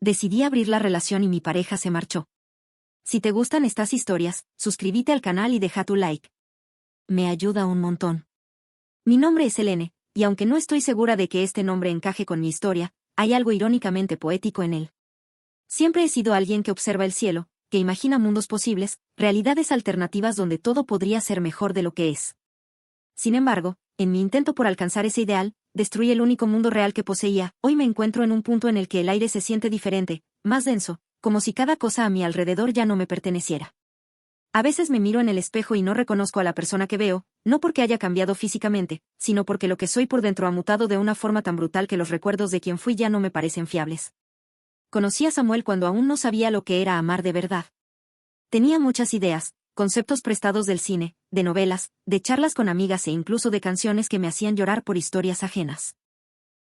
Decidí abrir la relación y mi pareja se marchó. Si te gustan estas historias, suscríbete al canal y deja tu like. Me ayuda un montón. Mi nombre es Helene, y aunque no estoy segura de que este nombre encaje con mi historia, hay algo irónicamente poético en él. Siempre he sido alguien que observa el cielo, que imagina mundos posibles, realidades alternativas donde todo podría ser mejor de lo que es. Sin embargo, en mi intento por alcanzar ese ideal, destruí el único mundo real que poseía. Hoy me encuentro en un punto en el que el aire se siente diferente, más denso, como si cada cosa a mi alrededor ya no me perteneciera. A veces me miro en el espejo y no reconozco a la persona que veo, no porque haya cambiado físicamente, sino porque lo que soy por dentro ha mutado de una forma tan brutal que los recuerdos de quien fui ya no me parecen fiables. Conocí a Samuel cuando aún no sabía lo que era amar de verdad. Tenía muchas ideas, conceptos prestados del cine, de novelas, de charlas con amigas e incluso de canciones que me hacían llorar por historias ajenas.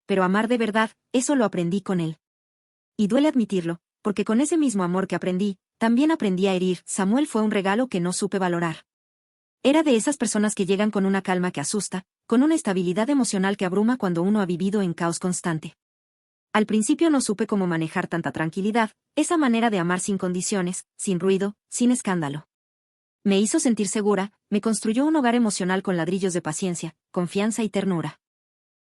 Pero amar de verdad, eso lo aprendí con él. Y duele admitirlo, porque con ese mismo amor que aprendí, también aprendí a herir. Samuel fue un regalo que no supe valorar. Era de esas personas que llegan con una calma que asusta, con una estabilidad emocional que abruma cuando uno ha vivido en caos constante. Al principio no supe cómo manejar tanta tranquilidad, esa manera de amar sin condiciones, sin ruido, sin escándalo. Me hizo sentir segura, me construyó un hogar emocional con ladrillos de paciencia, confianza y ternura.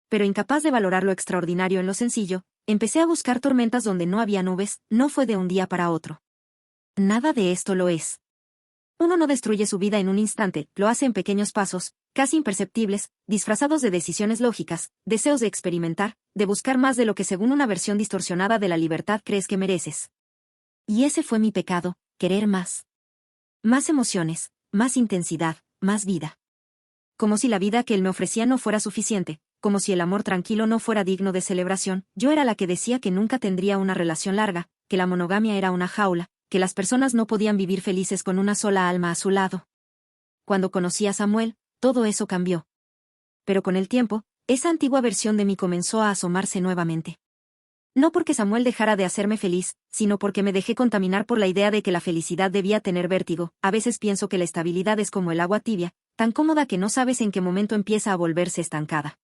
Pero incapaz de valorar lo extraordinario en lo sencillo, empecé a buscar tormentas donde no había nubes. No fue de un día para otro. Nada de esto lo es. Uno no destruye su vida en un instante, lo hace en pequeños pasos, casi imperceptibles, disfrazados de decisiones lógicas, deseos de experimentar, de buscar más de lo que según una versión distorsionada de la libertad crees que mereces. Y ese fue mi pecado, querer más. Más emociones, más intensidad, más vida. Como si la vida que él me ofrecía no fuera suficiente, como si el amor tranquilo no fuera digno de celebración. Yo era la que decía que nunca tendría una relación larga, que la monogamia era una jaula, que las personas no podían vivir felices con una sola alma a su lado. Cuando conocí a Samuel, todo eso cambió. Pero con el tiempo, esa antigua versión de mí comenzó a asomarse nuevamente. No porque Samuel dejara de hacerme feliz, sino porque me dejé contaminar por la idea de que la felicidad debía tener vértigo. A veces pienso que la estabilidad es como el agua tibia, tan cómoda que no sabes en qué momento empieza a volverse estancada.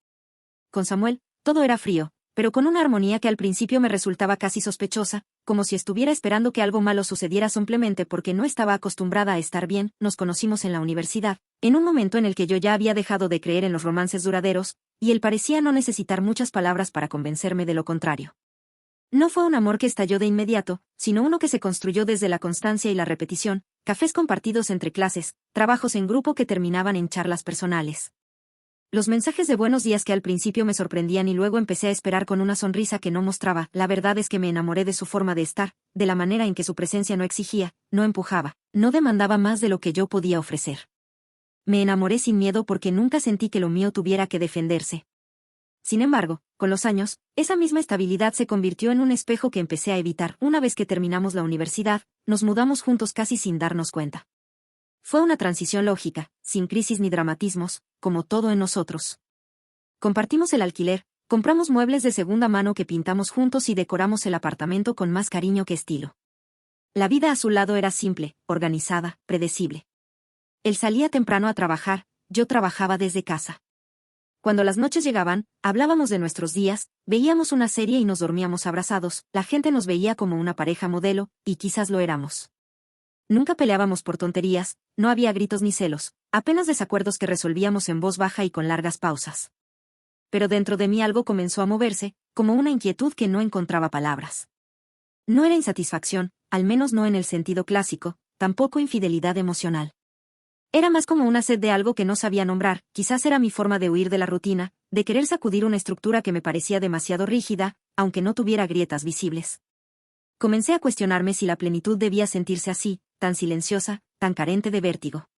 Con Samuel, todo era frío, pero con una armonía que al principio me resultaba casi sospechosa, como si estuviera esperando que algo malo sucediera simplemente porque no estaba acostumbrada a estar bien. Nos conocimos en la universidad, en un momento en el que yo ya había dejado de creer en los romances duraderos, y él parecía no necesitar muchas palabras para convencerme de lo contrario. No fue un amor que estalló de inmediato, sino uno que se construyó desde la constancia y la repetición, cafés compartidos entre clases, trabajos en grupo que terminaban en charlas personales. Los mensajes de buenos días que al principio me sorprendían y luego empecé a esperar con una sonrisa que no mostraba. La verdad es que me enamoré de su forma de estar, de la manera en que su presencia no exigía, no empujaba, no demandaba más de lo que yo podía ofrecer. Me enamoré sin miedo porque nunca sentí que lo mío tuviera que defenderse. Sin embargo, con los años, esa misma estabilidad se convirtió en un espejo que empecé a evitar. Una vez que terminamos la universidad, nos mudamos juntos casi sin darnos cuenta. Fue una transición lógica, sin crisis ni dramatismos, como todo en nosotros. Compartimos el alquiler, compramos muebles de segunda mano que pintamos juntos y decoramos el apartamento con más cariño que estilo. La vida a su lado era simple, organizada, predecible. Él salía temprano a trabajar, yo trabajaba desde casa. Cuando las noches llegaban, hablábamos de nuestros días, veíamos una serie y nos dormíamos abrazados. La gente nos veía como una pareja modelo, y quizás lo éramos. Nunca peleábamos por tonterías, no había gritos ni celos, apenas desacuerdos que resolvíamos en voz baja y con largas pausas. Pero dentro de mí algo comenzó a moverse, como una inquietud que no encontraba palabras. No era insatisfacción, al menos no en el sentido clásico, tampoco infidelidad emocional. Era más como una sed de algo que no sabía nombrar. Quizás era mi forma de huir de la rutina, de querer sacudir una estructura que me parecía demasiado rígida, aunque no tuviera grietas visibles. Comencé a cuestionarme si la plenitud debía sentirse así, tan silenciosa, tan carente de vértigo.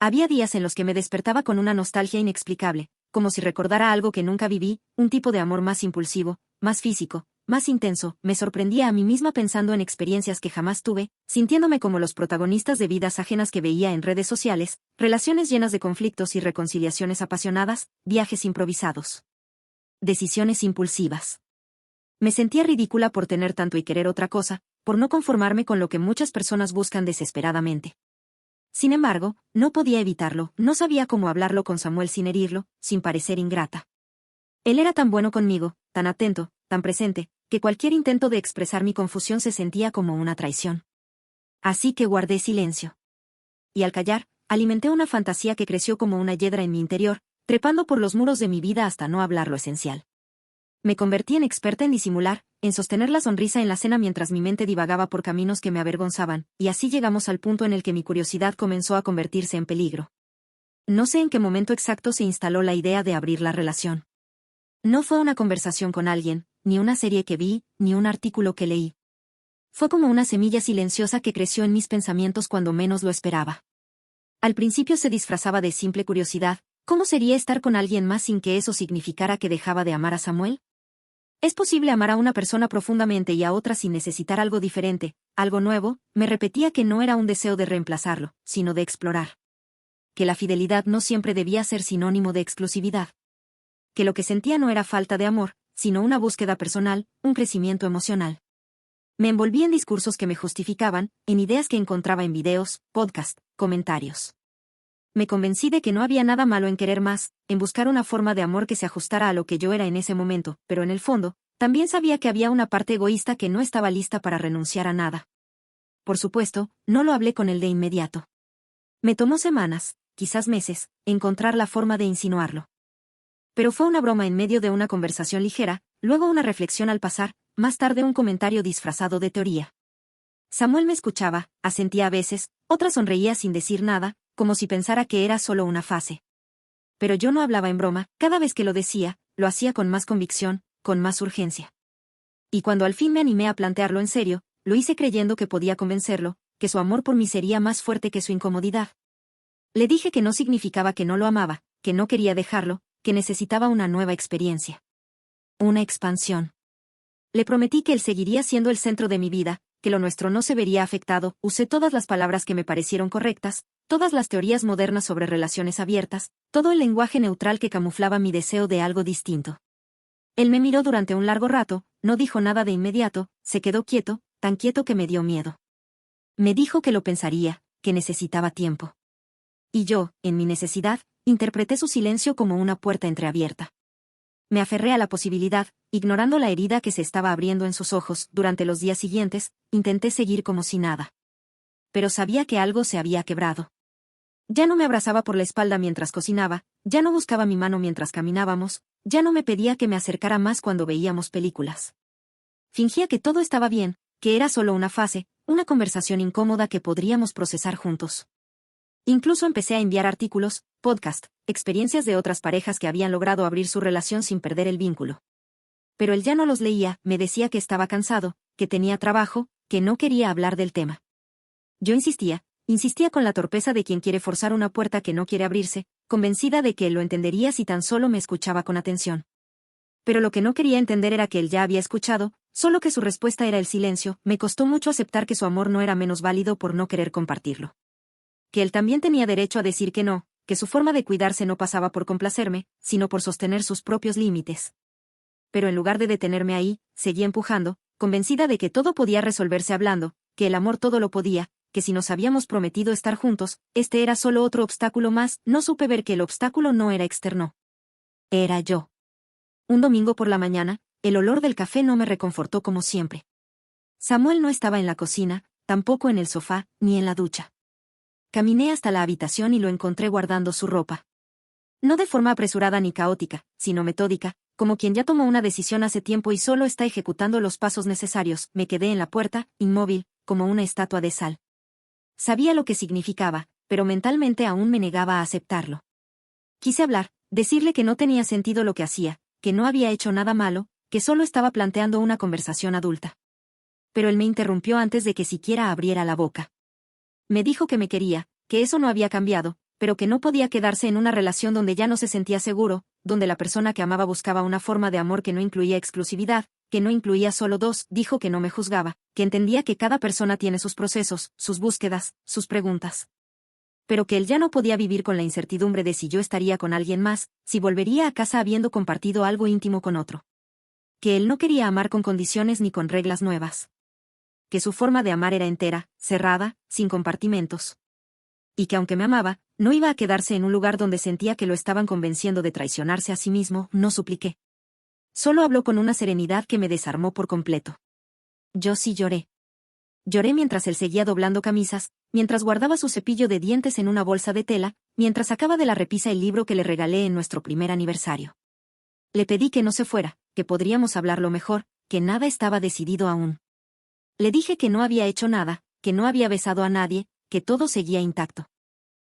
Había días en los que me despertaba con una nostalgia inexplicable, como si recordara algo que nunca viví, un tipo de amor más impulsivo, más físico, más intenso. Me sorprendía a mí misma pensando en experiencias que jamás tuve, sintiéndome como los protagonistas de vidas ajenas que veía en redes sociales, relaciones llenas de conflictos y reconciliaciones apasionadas, viajes improvisados. Decisiones impulsivas. Me sentía ridícula por tener tanto y querer otra cosa, por no conformarme con lo que muchas personas buscan desesperadamente. Sin embargo, no podía evitarlo, no sabía cómo hablarlo con Samuel sin herirlo, sin parecer ingrata. Él era tan bueno conmigo, tan atento, tan presente, que cualquier intento de expresar mi confusión se sentía como una traición. Así que guardé silencio. Y al callar, alimenté una fantasía que creció como una hiedra en mi interior, trepando por los muros de mi vida hasta no hablar lo esencial. Me convertí en experta en disimular, en sostener la sonrisa en la cena mientras mi mente divagaba por caminos que me avergonzaban, y así llegamos al punto en el que mi curiosidad comenzó a convertirse en peligro. No sé en qué momento exacto se instaló la idea de abrir la relación. No fue una conversación con alguien, ni una serie que vi, ni un artículo que leí. Fue como una semilla silenciosa que creció en mis pensamientos cuando menos lo esperaba. Al principio se disfrazaba de simple curiosidad. ¿Cómo sería estar con alguien más sin que eso significara que dejaba de amar a Samuel? ¿Es posible amar a una persona profundamente y a otra sin necesitar algo diferente, algo nuevo? Me repetía que no era un deseo de reemplazarlo, sino de explorar. Que la fidelidad no siempre debía ser sinónimo de exclusividad. Que lo que sentía no era falta de amor, sino una búsqueda personal, un crecimiento emocional. Me envolví en discursos que me justificaban, en ideas que encontraba en videos, podcasts, comentarios. Me convencí de que no había nada malo en querer más, en buscar una forma de amor que se ajustara a lo que yo era en ese momento, pero en el fondo, también sabía que había una parte egoísta que no estaba lista para renunciar a nada. Por supuesto, no lo hablé con él de inmediato. Me tomó semanas, quizás meses, encontrar la forma de insinuarlo. Pero fue una broma en medio de una conversación ligera, luego una reflexión al pasar, más tarde un comentario disfrazado de teoría. Samuel me escuchaba, asentía a veces, otras sonreía sin decir nada, como si pensara que era solo una fase. Pero yo no hablaba en broma, cada vez que lo decía, lo hacía con más convicción, con más urgencia. Y cuando al fin me animé a plantearlo en serio, lo hice creyendo que podía convencerlo, que su amor por mí sería más fuerte que su incomodidad. Le dije que no significaba que no lo amaba, que no quería dejarlo, que necesitaba una nueva experiencia. Una expansión. Le prometí que él seguiría siendo el centro de mi vida, que lo nuestro no se vería afectado. Usé todas las palabras que me parecieron correctas, todas las teorías modernas sobre relaciones abiertas, todo el lenguaje neutral que camuflaba mi deseo de algo distinto. Él me miró durante un largo rato, no dijo nada de inmediato, se quedó quieto, tan quieto que me dio miedo. Me dijo que lo pensaría, que necesitaba tiempo. Y yo, en mi necesidad, interpreté su silencio como una puerta entreabierta. Me aferré a la posibilidad, ignorando la herida que se estaba abriendo en sus ojos. Durante los días siguientes, intenté seguir como si nada. Pero sabía que algo se había quebrado. Ya no me abrazaba por la espalda mientras cocinaba, ya no buscaba mi mano mientras caminábamos, ya no me pedía que me acercara más cuando veíamos películas. Fingía que todo estaba bien, que era solo una fase, una conversación incómoda que podríamos procesar juntos. Incluso empecé a enviar artículos, podcast, experiencias de otras parejas que habían logrado abrir su relación sin perder el vínculo. Pero él ya no los leía, me decía que estaba cansado, que tenía trabajo, que no quería hablar del tema. Yo insistía con la torpeza de quien quiere forzar una puerta que no quiere abrirse, convencida de que él lo entendería si tan solo me escuchaba con atención. Pero lo que no quería entender era que él ya había escuchado, solo que su respuesta era el silencio. Me costó mucho aceptar que su amor no era menos válido por no querer compartirlo. Que él también tenía derecho a decir que no, que su forma de cuidarse no pasaba por complacerme, sino por sostener sus propios límites. Pero en lugar de detenerme ahí, seguía empujando, convencida de que todo podía resolverse hablando, que el amor todo lo podía, que si nos habíamos prometido estar juntos, este era solo otro obstáculo más. No supe ver que el obstáculo no era externo. Era yo. Un domingo por la mañana, el olor del café no me reconfortó como siempre. Samuel no estaba en la cocina, tampoco en el sofá, ni en la ducha. Caminé hasta la habitación y lo encontré guardando su ropa. No de forma apresurada ni caótica, sino metódica, como quien ya tomó una decisión hace tiempo y solo está ejecutando los pasos necesarios. Me quedé en la puerta, inmóvil, como una estatua de sal. Sabía lo que significaba, pero mentalmente aún me negaba a aceptarlo. Quise hablar, decirle que no tenía sentido lo que hacía, que no había hecho nada malo, que solo estaba planteando una conversación adulta. Pero él me interrumpió antes de que siquiera abriera la boca. Me dijo que me quería, que eso no había cambiado, pero que no podía quedarse en una relación donde ya no se sentía seguro, donde la persona que amaba buscaba una forma de amor que no incluía exclusividad, que no incluía solo dos. Dijo que no me juzgaba, que entendía que cada persona tiene sus procesos, sus búsquedas, sus preguntas. Pero que él ya no podía vivir con la incertidumbre de si yo estaría con alguien más, si volvería a casa habiendo compartido algo íntimo con otro. Que él no quería amar con condiciones ni con reglas nuevas. Que su forma de amar era entera, cerrada, sin compartimentos. Y que aunque me amaba, no iba a quedarse en un lugar donde sentía que lo estaban convenciendo de traicionarse a sí mismo. No supliqué. Solo habló con una serenidad que me desarmó por completo. Yo sí lloré. Lloré mientras él seguía doblando camisas, mientras guardaba su cepillo de dientes en una bolsa de tela, mientras sacaba de la repisa el libro que le regalé en nuestro primer aniversario. Le pedí que no se fuera, que podríamos hablarlo mejor, que nada estaba decidido aún. Le dije que no había hecho nada, que no había besado a nadie, que todo seguía intacto.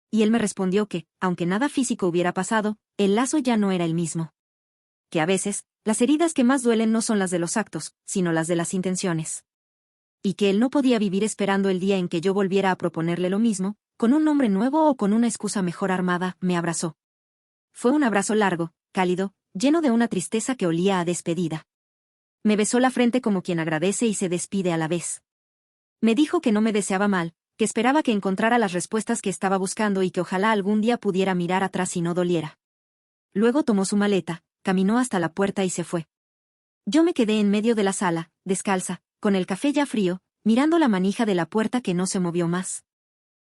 Y él me respondió que, aunque nada físico hubiera pasado, el lazo ya no era el mismo. Que a veces, las heridas que más duelen no son las de los actos, sino las de las intenciones. Y que él no podía vivir esperando el día en que yo volviera a proponerle lo mismo, con un nombre nuevo o con una excusa mejor armada. Me abrazó. Fue un abrazo largo, cálido, lleno de una tristeza que olía a despedida. Me besó la frente como quien agradece y se despide a la vez. Me dijo que no me deseaba mal, que esperaba que encontrara las respuestas que estaba buscando y que ojalá algún día pudiera mirar atrás y no doliera. Luego tomó su maleta, caminó hasta la puerta y se fue. Yo me quedé en medio de la sala, descalza, con el café ya frío, mirando la manija de la puerta que no se movió más.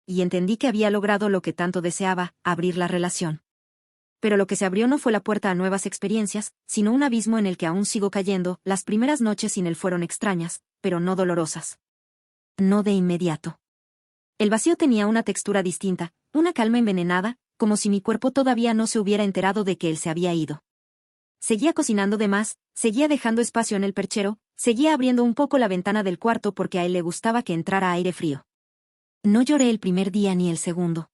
Y entendí que había logrado lo que tanto deseaba, abrir la relación. Pero lo que se abrió no fue la puerta a nuevas experiencias, sino un abismo en el que aún sigo cayendo. Las primeras noches sin él fueron extrañas, pero no dolorosas. No de inmediato. El vacío tenía una textura distinta, una calma envenenada, como si mi cuerpo todavía no se hubiera enterado de que él se había ido. Seguía cocinando de más, seguía dejando espacio en el perchero, seguía abriendo un poco la ventana del cuarto porque a él le gustaba que entrara aire frío. No lloré el primer día ni el segundo.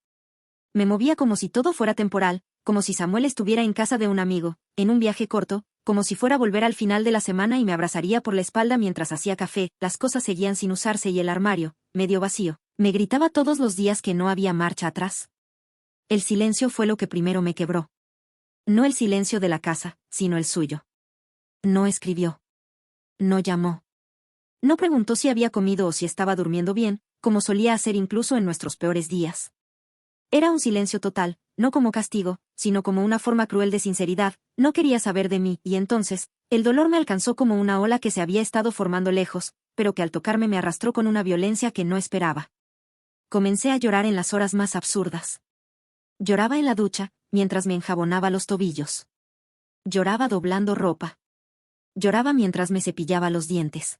Me movía como si todo fuera temporal, como si Samuel estuviera en casa de un amigo, en un viaje corto, como si fuera a volver al final de la semana y me abrazaría por la espalda mientras hacía café. Las cosas seguían sin usarse y el armario, medio vacío, me gritaba todos los días que no había marcha atrás. El silencio fue lo que primero me quebró. No el silencio de la casa, sino el suyo. No escribió. No llamó. No preguntó si había comido o si estaba durmiendo bien, como solía hacer incluso en nuestros peores días. Era un silencio total, no como castigo, sino como una forma cruel de sinceridad. No quería saber de mí, y entonces, el dolor me alcanzó como una ola que se había estado formando lejos, pero que al tocarme me arrastró con una violencia que no esperaba. Comencé a llorar en las horas más absurdas. Lloraba en la ducha, mientras me enjabonaba los tobillos. Lloraba doblando ropa. Lloraba mientras me cepillaba los dientes.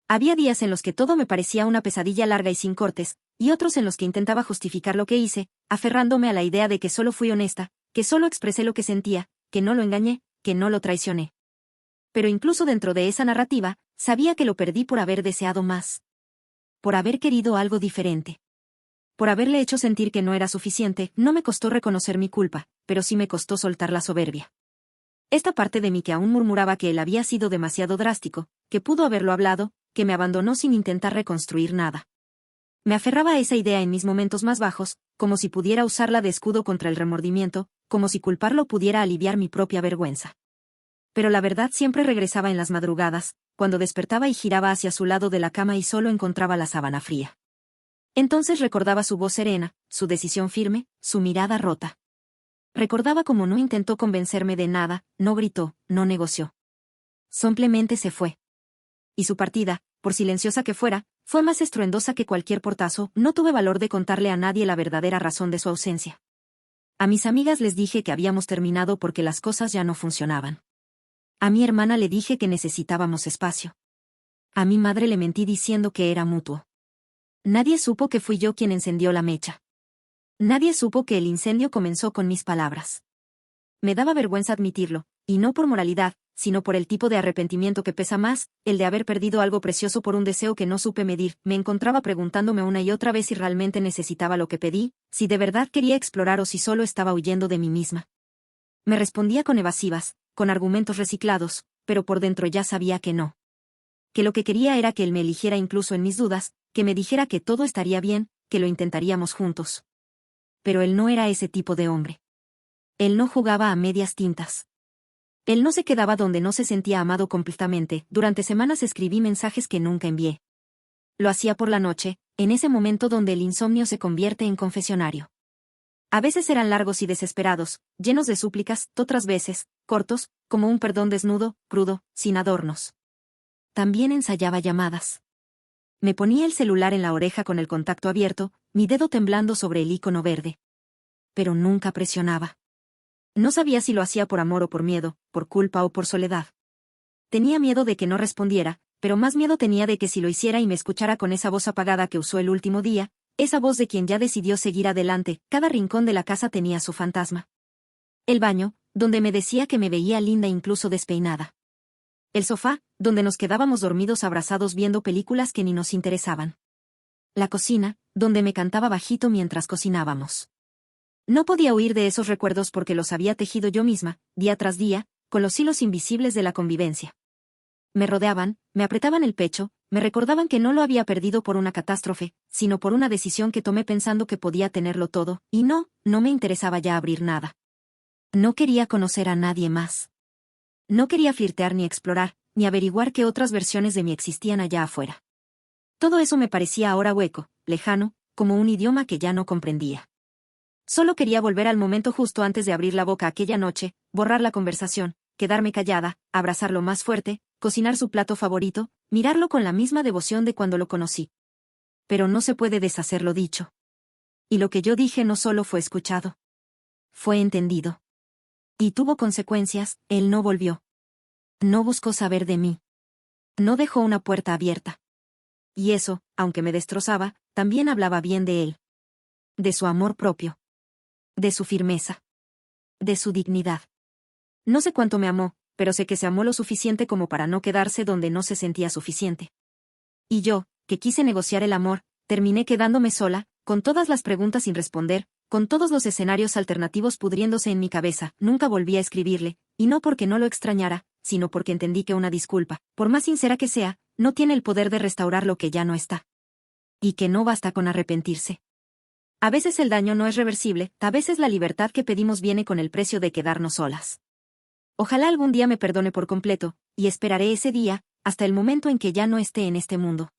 Había días en los que todo me parecía una pesadilla larga y sin cortes, y otros en los que intentaba justificar lo que hice, aferrándome a la idea de que solo fui honesta, que solo expresé lo que sentía, que no lo engañé, que no lo traicioné. Pero incluso dentro de esa narrativa, sabía que lo perdí por haber deseado más. Por haber querido algo diferente. Por haberle hecho sentir que no era suficiente. No me costó reconocer mi culpa, pero sí me costó soltar la soberbia. Esta parte de mí que aún murmuraba que él había sido demasiado drástico, que pudo haberlo hablado, que me abandonó sin intentar reconstruir nada. Me aferraba a esa idea en mis momentos más bajos, como si pudiera usarla de escudo contra el remordimiento, como si culparlo pudiera aliviar mi propia vergüenza. Pero la verdad siempre regresaba en las madrugadas, cuando despertaba y giraba hacia su lado de la cama y solo encontraba la sábana fría. Entonces recordaba su voz serena, su decisión firme, su mirada rota. Recordaba cómo no intentó convencerme de nada, no gritó, no negoció. Simplemente se fue. Y su partida, por silenciosa que fuera, fue más estruendosa que cualquier portazo. No tuve valor de contarle a nadie la verdadera razón de su ausencia. A mis amigas les dije que habíamos terminado porque las cosas ya no funcionaban. A mi hermana le dije que necesitábamos espacio. A mi madre le mentí diciendo que era mutuo. Nadie supo que fui yo quien encendió la mecha. Nadie supo que el incendio comenzó con mis palabras. Me daba vergüenza admitirlo, y no por moralidad, sino por el tipo de arrepentimiento que pesa más, el de haber perdido algo precioso por un deseo que no supe medir. Me encontraba preguntándome una y otra vez si realmente necesitaba lo que pedí, si de verdad quería explorar o si solo estaba huyendo de mí misma. Me respondía con evasivas, con argumentos reciclados, pero por dentro ya sabía que no. Que lo que quería era que él me eligiera incluso en mis dudas, que me dijera que todo estaría bien, que lo intentaríamos juntos. Pero él no era ese tipo de hombre. Él no jugaba a medias tintas. Él no se quedaba donde no se sentía amado completamente. Durante semanas escribí mensajes que nunca envié. Lo hacía por la noche, en ese momento donde el insomnio se convierte en confesionario. A veces eran largos y desesperados, llenos de súplicas, otras veces, cortos, como un perdón desnudo, crudo, sin adornos. También ensayaba llamadas. Me ponía el celular en la oreja con el contacto abierto, mi dedo temblando sobre el icono verde. Pero nunca presionaba. No sabía si lo hacía por amor o por miedo, por culpa o por soledad. Tenía miedo de que no respondiera, pero más miedo tenía de que si lo hiciera y me escuchara con esa voz apagada que usó el último día, esa voz de quien ya decidió seguir adelante. Cada rincón de la casa tenía su fantasma. El baño, donde me decía que me veía linda incluso despeinada. El sofá, donde nos quedábamos dormidos abrazados viendo películas que ni nos interesaban. La cocina, donde me cantaba bajito mientras cocinábamos. No podía huir de esos recuerdos porque los había tejido yo misma, día tras día, con los hilos invisibles de la convivencia. Me rodeaban, me apretaban el pecho, me recordaban que no lo había perdido por una catástrofe, sino por una decisión que tomé pensando que podía tenerlo todo, y no me interesaba ya abrir nada. No quería conocer a nadie más. No quería flirtear ni explorar, ni averiguar qué otras versiones de mí existían allá afuera. Todo eso me parecía ahora hueco, lejano, como un idioma que ya no comprendía. Solo quería volver al momento justo antes de abrir la boca aquella noche, borrar la conversación, quedarme callada, abrazarlo más fuerte, cocinar su plato favorito, mirarlo con la misma devoción de cuando lo conocí. Pero no se puede deshacer lo dicho. Y lo que yo dije no solo fue escuchado. Fue entendido. Y tuvo consecuencias. Él no volvió. No buscó saber de mí. No dejó una puerta abierta. Y eso, aunque me destrozaba, también hablaba bien de él. De su amor propio. De su firmeza. De su dignidad. No sé cuánto me amó, pero sé que se amó lo suficiente como para no quedarse donde no se sentía suficiente. Y yo, que quise negociar el amor, terminé quedándome sola, con todas las preguntas sin responder, con todos los escenarios alternativos pudriéndose en mi cabeza. Nunca volví a escribirle, y no porque no lo extrañara, sino porque entendí que una disculpa, por más sincera que sea, no tiene el poder de restaurar lo que ya no está. Y que no basta con arrepentirse. A veces el daño no es reversible, a veces la libertad que pedimos viene con el precio de quedarnos solas. Ojalá algún día me perdone por completo, y esperaré ese día, hasta el momento en que ya no esté en este mundo.